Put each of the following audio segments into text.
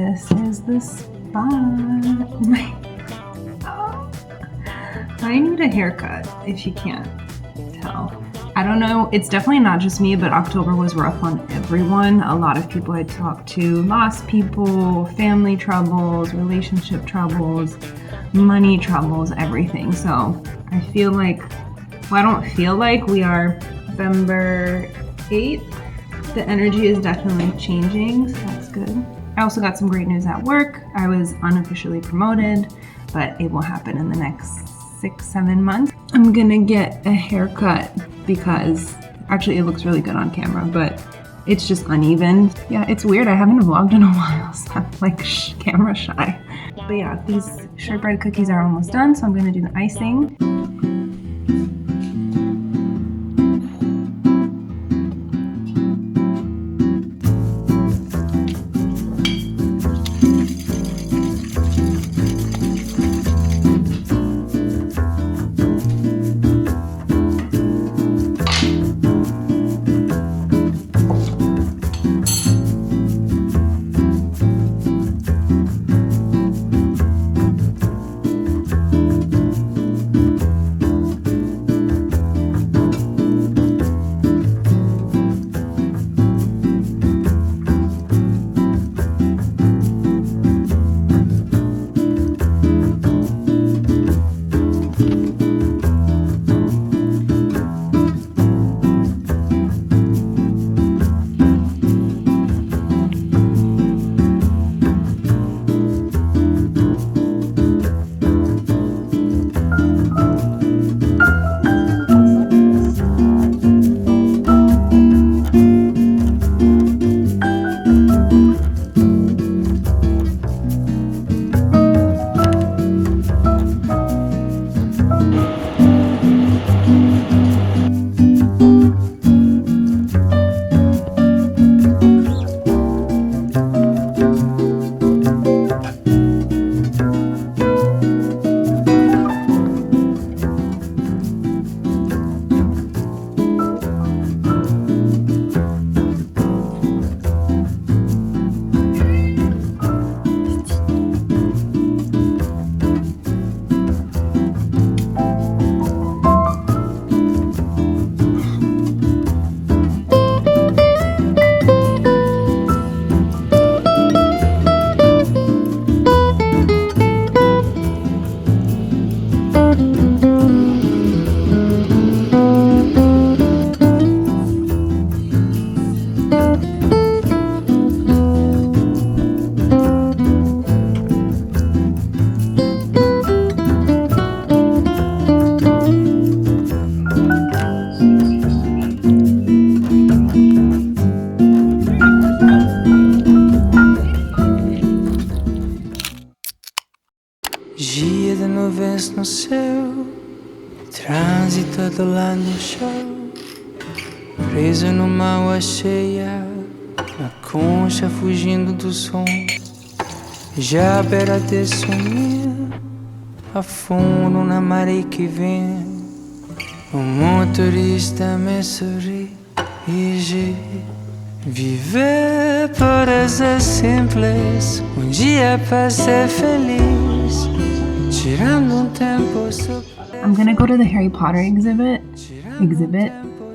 This is the spot. Oh, I need a haircut, if you can't tell. I don't know, it's definitely not just me, but October was rough on everyone. A lot of people I talked to lost people, family troubles, relationship troubles, money troubles, everything. So I feel like, well, I don't feel like, we are November 8th. The energy is definitely changing, so that's good. I also got some great news at work. I was unofficially promoted, but it will happen in the next 6-7 months. I'm gonna get a haircut because actually it looks really good on camera, but it's just uneven. Yeah, it's weird. I haven't vlogged in a while, so I'm like camera shy. But yeah, these shortbread cookies are almost done, so I'm gonna do the icing. Dia de nuvens no céu, trânsito do lado no chão, preso numa água cheia, na concha fugindo do som. Já à beira de sonhar, afundo na maré que vem. O motorista me sorri e viver parece simples, dia para ser feliz. I'm gonna go to the Harry Potter exhibit.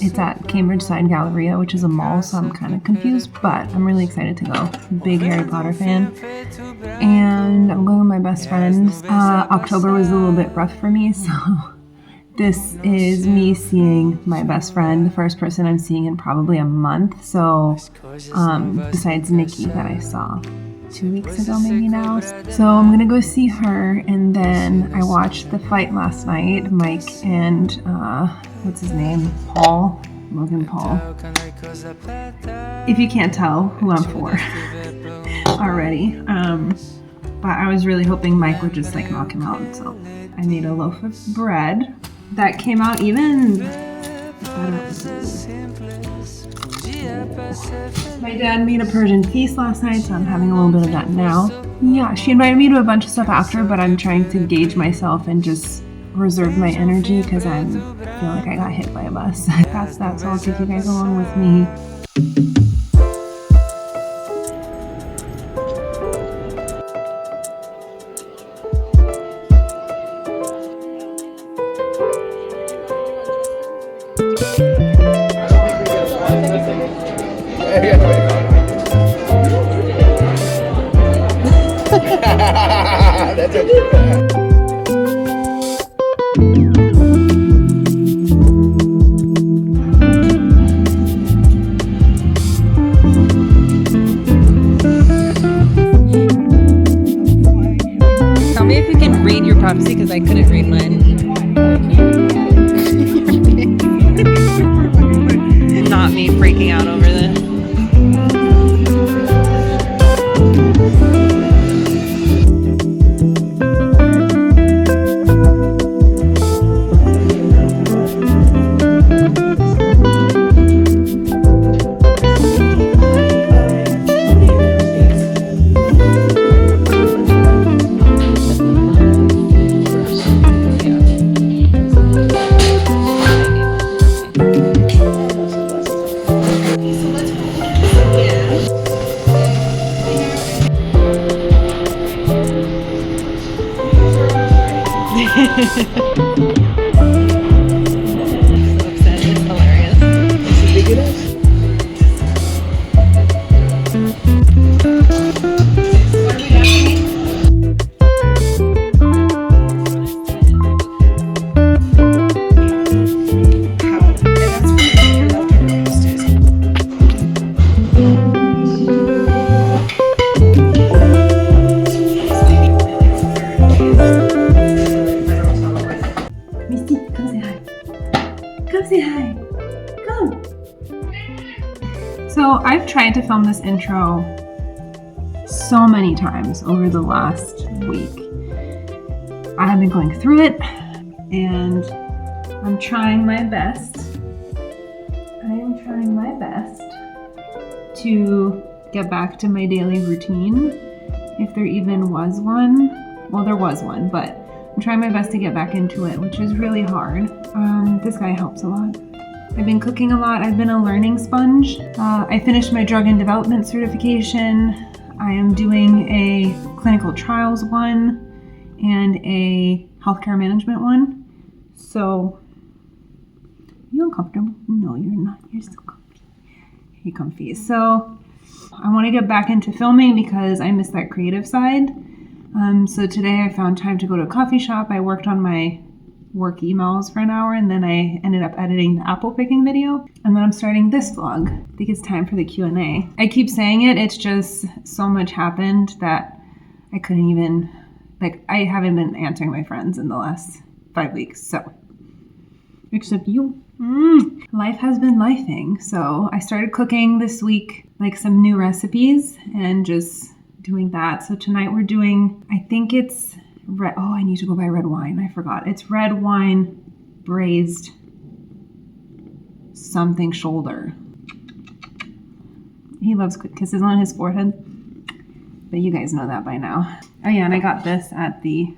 It's at Cambridge Side Galleria, which is a mall, so I'm kind of confused, but I'm really excited to go. Big Harry Potter fan. And I'm going with my best friends. October was a little bit rough for me, so this is me seeing my best friend, the first person I'm seeing in probably a month. So besides Nikki that I saw 2 weeks ago maybe now. So I'm gonna go see her, and then I watched the fight last night, Mike and what's his name? Logan Paul. If you can't tell who I'm for already. But I was really hoping Mike would just like knock him out, so I made a loaf of bread that came out even better. My dad made a Persian feast last night, so I'm having a little bit of that now. Yeah, she invited me to a bunch of stuff after, but I'm trying to gauge myself and just reserve my energy because I feel like I got hit by a bus. That's that, so I'll take you guys along with me. Tell me if you can read your prophecy, because I couldn't read mine. Not me freaking out over this. Upset is hilarious. Misty, come say hi. Come say hi. Come. So I've tried to film this intro so many times over the last week. I have been going through it and I'm trying my best. I am trying my best to get back to my daily routine, if there even was one. Well, there was one, but I'm trying my best to get back into it, which is really hard. This guy helps a lot. I've been cooking a lot. I've been a learning sponge. I finished my drug and development certification. I am doing a clinical trials one and a healthcare management one. So, are you uncomfortable? No, you're not. You're still comfy. You're comfy. So, I want to get back into filming because I miss that creative side. So today I found time to go to a coffee shop. I worked on my work emails for an hour and then I ended up editing the apple picking video. And then I'm starting this vlog. I think it's time for the Q&A. I keep saying it, it's just so much happened that I couldn't even, I haven't been answering my friends in the last 5 weeks, so. Except you. Life has been lifing. So I started cooking this week, some new recipes and just doing that. So tonight we're doing, I think it's red. Oh, I need to go buy red wine. I forgot. It's red wine braised something shoulder. He loves quick kisses on his forehead, but you guys know that by now. Oh yeah, and I got this at the,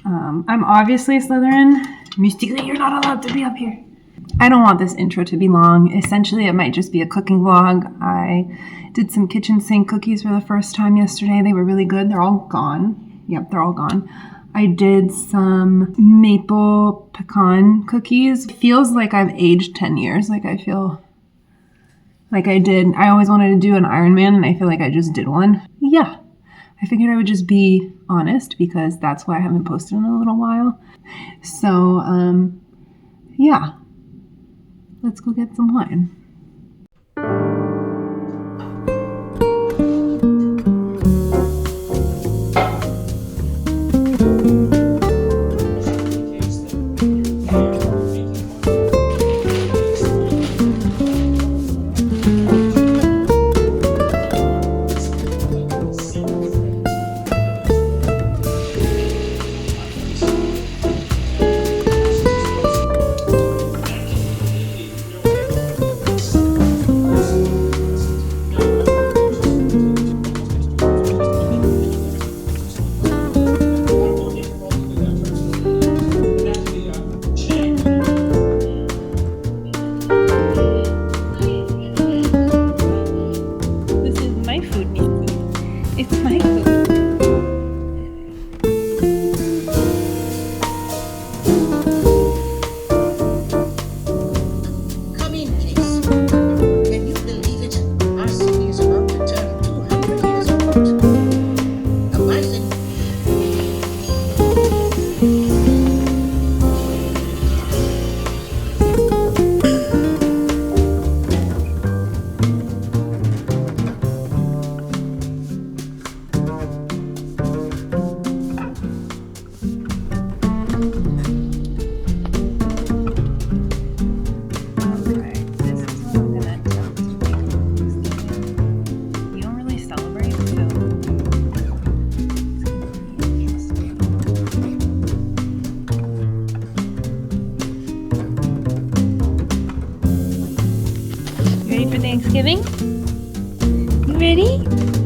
I'm obviously Slytherin. Mystically, you're not allowed to be up here. I don't want this intro to be long. Essentially, it might just be a cooking vlog. I did some kitchen sink cookies for the first time yesterday. They were really good. They're all gone. Yep, they're all gone. I did some maple pecan cookies. It feels like I've aged 10 years. I feel like I always wanted to do an Ironman and I feel like I just did one. Yeah, I figured I would just be honest because that's why I haven't posted in a little while. So, yeah. Let's go get some wine. Thanksgiving. You ready?